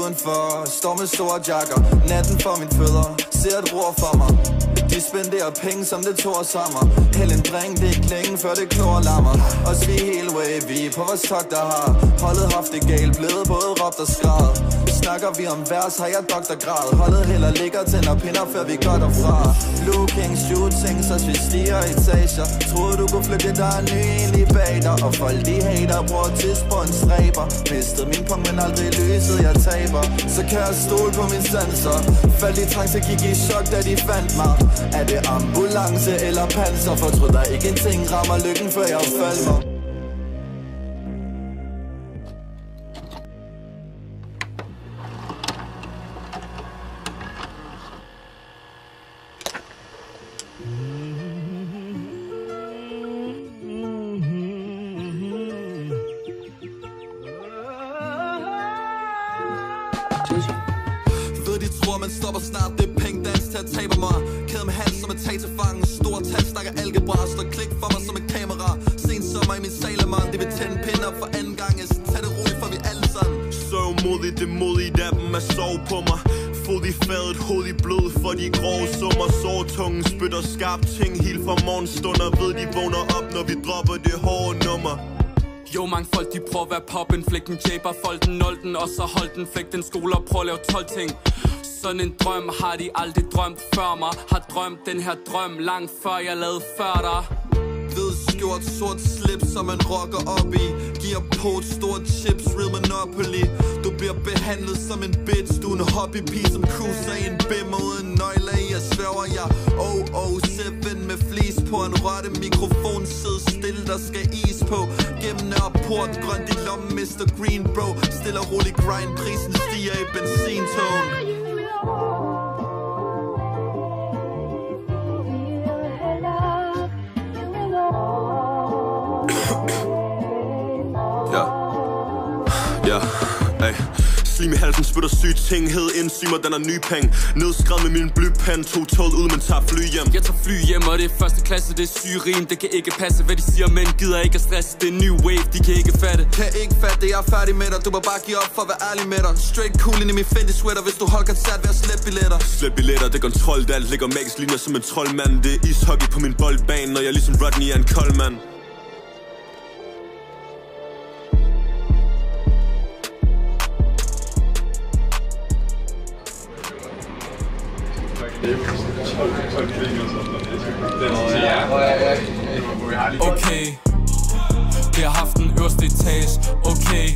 udenfor, står med store jakker. Natten for mine fødder, ser et ror for mig. De spenderer penge som det tår sommer. Hæld en drink, det er ikke længe før det klor lammer. Og vi hele wavy på vores tok der har holdet hofte galt, blevet både råbt og skræd. Snakker vi om vers, har jeg doktorgrad. Holdet heller ligger tænder pinder før vi går derfra. Looking, shooting, så vi stiger etager. Troede du kunne flytte, der er ny egentlig bag dig. Og folk de hater, bruger tids på en stræber. Mistede min punkt, men aldrig lyset jeg taber. Så kan jeg stole på min sanser. Faldt i trance, gik i chok, da de fandt mig. Er det ambulance eller panser? Fortrød der ikke en ting, rammer lykken før jeg falder. Ved de tror man stopper snart, det er penge dans til at tabe mig. Kæde med hals som at tage til fangen. Stor tal, snakker algebra. Står klik for mig som et kamera. Sen sommer i min salermand. Det vil tænde pinder for anden gang. Jeg tager det roligt for vi alle sammen. Så modigt, det modige af dem er sove på mig. Fod i fadet, hoved i blod for de grove summer. Sårtungen spytter skarp ting helt fra morgenstunder. Ved de vågner op, når vi dropper det hårde nummer. Jo, mange folk de prøver at være poppen, flækken jaber, folden, nolden, og så hold den, flæk den skole og prøv at lave 12 ting. Sådan en drøm har de aldrig drømt før mig. Har drømt den her drøm langt før jeg lavede før dig. Hvid skjort, sort slip, som man rocker op i. Giver på et stort chips, real monopoly. Du bliver behandlet som en bitch. Du er en hobbypige som cruiser i en bimmer uden nøgler i. Jeg sværger jeg 007 med flis på en rotte mikrofon. Sid stille, der skal is på. Gennem Nørreport, grønt i lommen, Mr. Green bro. Stille og rolig grind, prisen stiger i benzintogen. Ja, ey. Slim i halsen spytter syge ting. Hed enzymer, den er ny peng. Nedskrevet med min blypen. Tog toget ud, men tager fly hjem. Jeg tager fly hjem, og det er første klasse. Det er syge rim, det kan ikke passe. Hvad de siger, men gider ikke at stresse. Det er en ny wave, de kan ikke fatte. Kan ikke fatte, jeg er færdig med dig. Du må bare give op for at være ærlig med dig. Straight cool ind i min Fendi sweater. Hvis du holder koncert ved at slæbe billetter. Slæb billetter, det er kontrol. Det alt ligger magisk linjer som en troldmand. Det er ishockey på min boldbane. Når jeg ligesom Rodney er en kold mand. Okay, vi har haft den øverste etage. Okay,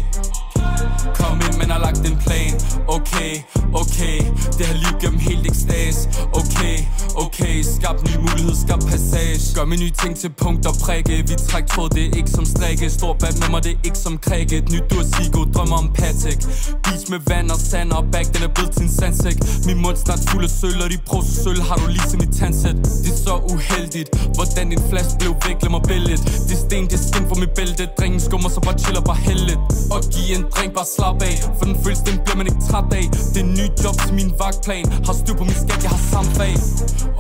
kom ind, men har lagt en plan. Okay, okay, det har liv gennem helt ekstase. Okay, okay, skab ny mulighed, skab passage. Gør min nye ting til punkt og prikke. Vi træk tråd, det er ikke som strikke. Stor bad med mig, det er ikke som krikke. Et nyt Dursigo, drømmer om Patek. Beach med vand og sand og bag, den er blevet til en sandsæk. Min mund snart fuld af sølv, og de proser sølv har du ligesom i tandsæt. Det er så uheldigt, hvordan din flaske blev væk, lad mig billedet. Det er sten, det er skin for mit bælte. Drengen skummer, så bare chiller, bare heldigt. Og giv en drink, bare slap af. For den føles, den bliver man ikke træt af. Det er en ny job til min vagtplan. Har styr på min skat, jeg har samme fag.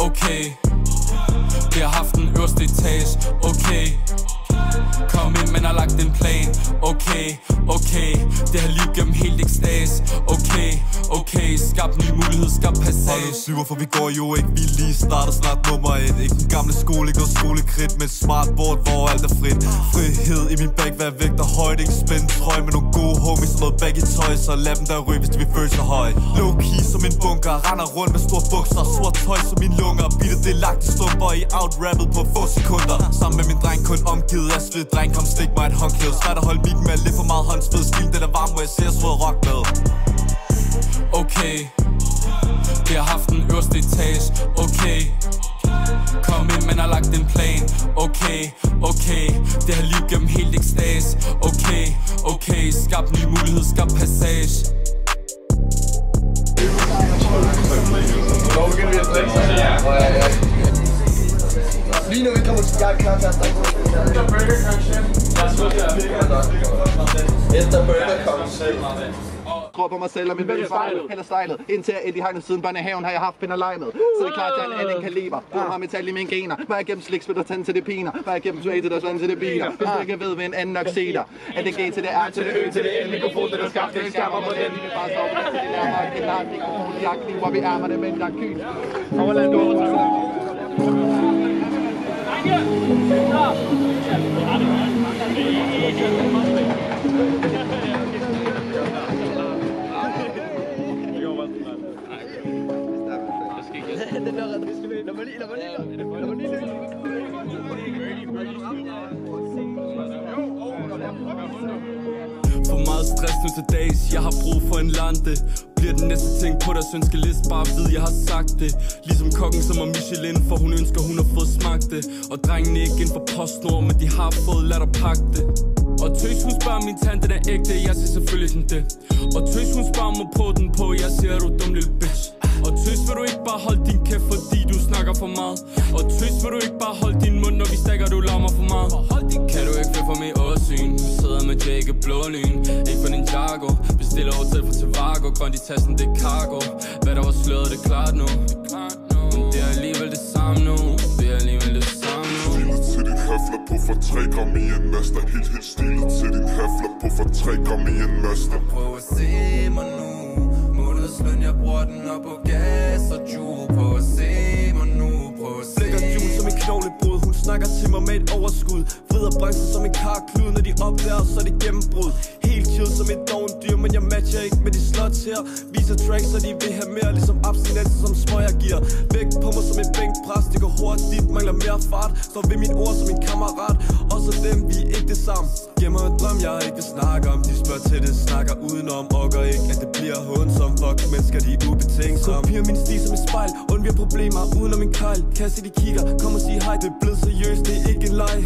Okay, vi har haft den øverste etage. Okay, kom ind, men har lagt en plan. Okay, okay, det har liv gennem helt ekstase. Okay, okay, skab ny mulighed, skab passage. Hold syver, for vi går jo ikke, vi lige starter snart nummer 1. Ikke den gamle skole, ikke noget skolekridt. Med et smartboard, hvor alt er frit. Frihed i min bag, hvad vægt og højt. Ikke spændt trøj med nogle gode homies. Noget bag i tøj, så lad dem der ryge, hvis de vil føle sig høj. Low key som en bunker, render rundt med store bukser. Sort tøj som mine lunger. Beatet det lagt i slumper i out-rappet på få sekunder. Sammen med min dreng kun omgivet af sved. Dreng, kom stik mig et håndklæde. Svært at holde mikken med lidt for meget håndsved. Stil den er varm, hvor jeg ser rød rock med. Okay, vi har haft den øverste etage. Okay, kom ind, men har lagt en plan. Okay, okay, det har liv gennem helt ekstase. Okay, okay, skab ny mulighed, skab passage. Lige når vi kommer til jeg er klar til at starte. Efter Burger Kong, chef. Efter Burger Kong, chef. Tror på mig selv og min ven heller stejlet. Indtil jeg endte i hegnet siden børnehaven har jeg haft pind og lege med. Så det er klart til en anden kaliber. Du har metal i mine gener. Var jeg gennem slik, spiller tand til det piner. Var jeg gennem svag til deres vand til det biler. Hvis du ikke ved ved en anden nok seter. At det G til det R til det Ø til det L. Mikrofon til det skabte det skærmer på den. Vi bare står på det nærmere. Det er mikrofon i jagten, hvor vi ærmerne, men der er kyn. Overland går over. For meget stress nu til dags, jeg har brug for en lande. Bliver den næste ting på deres ønskeliste, bare vid, jeg har sagt det. Ligesom kokken som er Michelin, for hun ønsker hun har fået smagt det. Og drengene ikke ind for postnord, men de har fået lad dig pakke det. Og tøs hun spørger min tante, den er ægte, jeg siger selvfølgelig sådan det. Og tøs hun spørger mig på den på, jeg siger du dum lille bitch. Og tøs vil du ikke bare holde din kæft, fordi du snakker for meget. Og tøs vil du ikke bare holde din mund, når vi stakker, du larmer for meget. Kan du ikke få for mig årsyn? Du sidder med Jake blålyn, ikke for din Jago. Bestiller hotel for Tovago, grønt i tassen, det er cargo. Hvad der var sløret, det er klart nu. Men det er alligevel det samme nu. Det er alligevel det samme nu. Stilet til din hafler på for 3 gram i en master. Helt stilet til din hafler på for 3 gram i en master. Prøv at se mig nu. Månedsløn, jeg bruger den op på gas og jule. Prøv at se mig nu. Prøv at se. Lægger jul som en knoglebrud. Hun snakker til mig med et overskud. Vrider branchen som en karklud. Når de opdager, så er det gennembrud. Helt chill som et dovendyr, men jeg matcher ikke med de slots her. Viser tracks, så de vil have mere. Ligesom abstinenser som smøger giver. Vægt på mig som en bænkpres. Det går hurtigt, mangler mere fart. Står ved min ord som en kammerat. Og så dem, vi er ikke det samme. Gemmer en drøm, jeg ikke vil snakke om. De spørger til det, snakker udenom. Orker ikke, at det bliver hund som fuck. Mennesker, de er ubetænksomme. Kopier min stil som et spejl. Undviger problemer udenom min kejl. Kasse de kigger, kom og sig hej. Det er blevet seriøst, det er ikke en leg.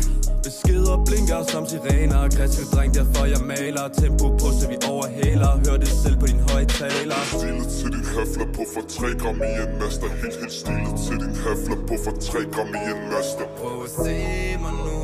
Beskeder blinker som sirener. Kreativ dreng, derfor jeg maler. Tempo på, så vi overhaler. Hør det selv på din højtaler. Stilet til din hafler på for 3 gram i en master. Helt stilet til din hafler på for 3 gram i en master. Prøv at se mig nu.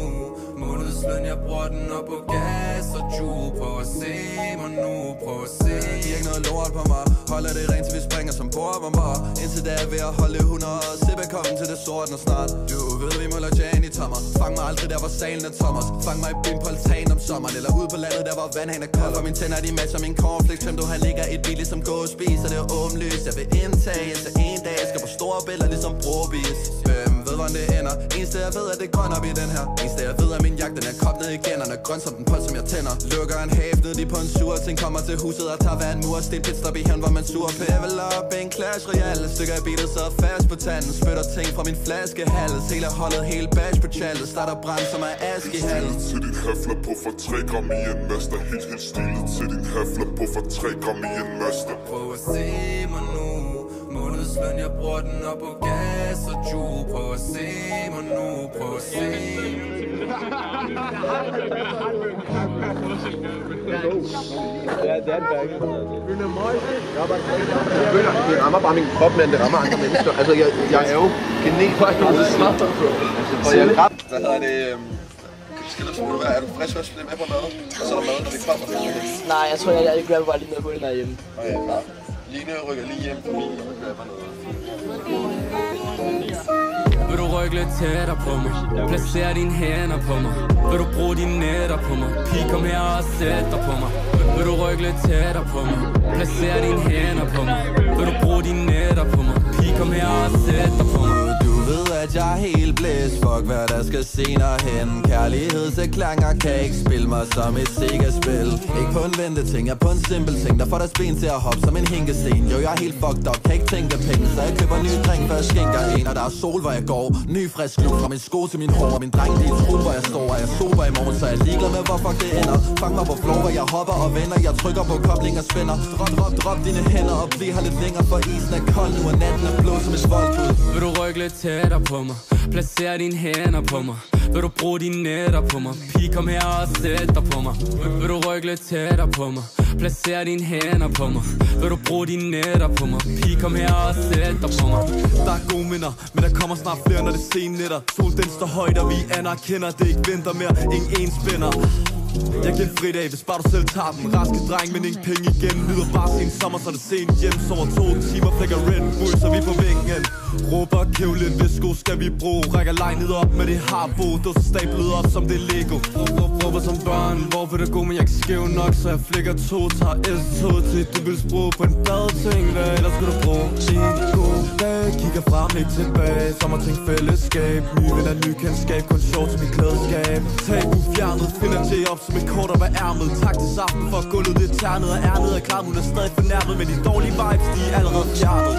Månedsløn, jeg bruger den op på gas og jule. Prøv at se mig nu. Prøv at se. De er ikke noget lort på mig. Holder det rent til vi springer som bordbomber. Indtil da er ved at holde 100. Se velkommen til det sorten og snart. Du ved vi måler Jane i tommer. Fang mig aldrig der hvor salen er Thomas. Fang mig i byen på altan om sommeren. Eller ude på landet der hvor vandhagen er kold. For mine tænder de matcher min cornflakes. Hvem du har ligger et bil ligesom gå og spise. Og det er åbenlyst. Jeg vil indtage indtil en dag. Jeg skal på store billeder ligesom brobis. Hvem ved hvordan det ender. Eneste jeg ved er det grøn op i den her. Eneste jeg ved er min jagt den er kop ned i gennerne. Grøn som den pol som jeg tænder. Lukker en have ned de på en sur ting. Kommer til huset og tager hver en mur. Stil pitstop i hævn hvor man sur. Level up en Clash Royale. Stykker af beatet så fast på tanden. Spytter ting fra min flaskehals. Hele holdet helt bash på challet. Starter brand som er ask i halen. Stilet til din hafler på for 3 gram i en master. Helt stilet til din hafler på for 3 gram i en master. Prøv at se mig nu. Månedsløn, jeg bruger den op på gas og jule. Prøv at se mig nu. Prøv at se. Ja, det er det værke. Det rammer bare min krop, men det rammer andre mennesker. Altså, jeg er jo genetisk. Og jeg er ret. Hvad hedder det? Skal du smule være? Er du frisk og spille med på noget? Og så er der mad, når det kommer? Nej, jeg tror, jeg grabber bare lidt noget hul derhjemme. Okay, klar. Line rykker lige hjem forbi og grabber noget. Vil du rykke lidt tættere på mig? Placer dine hænder på mig. Vil du bruge dine nætter på mig? Pig, kom her og sæt dig på mig. Vil du rykke lidt tættere på mig? Placer dine hænder på mig. Vil du bruge dine nætter på mig? Pig, kom her og sæt dig på mig. Du ved at jeg er helt blæst. Fuck hvad der skal senere hen. Kærlighedserklanger kan ikke spille mig som et Sega-spil. Ikke på en venteting, jeg er på en simpel ting. Der får deres ben til at hoppe som en hænkesten. Jo, jeg er helt fucked up, kan ikke tænke penge. Så jeg køber ny drink, før jeg skænker en. Og der er sol, hvor jeg går. Ny frisk luft fra min sko til min hår. Min dreng, det er tro, hvor jeg står. Og jeg sober i morgen, så jeg er ligeglad med, hvor fuck det ender. Fang mig på floor, hvor jeg hopper og vender. Jeg trykker på kobling og spænder. Drop dine hænder og bliv her lidt længere. For isen er kold nu, og natten er blå som et svoldbud. Vil du rykke lidt tættere på mig? Placer dine hænder på mig. Vil du bruge dine nætter på mig? Pig, kom her og sæt dig på mig. Vil du rykke lidt tættere på mig? Placer dine hænder på mig. Vil du bruge dine nætter på mig? Pig, kom her og sæt dig på mig. Der er gode minder, men der kommer snart flere, når det er sene nætter. Sol den står højt, og vi anerkender, det ikke vinter mere. Ingen ens spænder. Jeg giver en fridag, hvis bare du selv tager den. Raske dreng, men ingen penge igen. Nyder bare sen sommer, så er det sent hjem. Sover 2 timer, flækker Red Bull, så vi på væggen. Råber kævlen, hvis sko skal vi bruge. Rækker lejnet op med det harbo. Du er stablet op som det Lego. Råber som børn, hvor vil det gå, men jeg kan skæve nok. Så jeg flækker 2, tager S-tog til du vil sprog på en badeting. Hvad ellers skulle du bruge? En god dag, kigger frem, ikke tilbage. Sommerting fællesskab, nye venner, ny kendskab. Kun sjovt som mit klædeskab. Tabu fjernet, finder det op som et kort op af ærmet. Tak til saften for gulvet, det ternet og ærnet er klar. Hun er stadig fornærmet, men de dårlige vibes, de er allerede fjernet.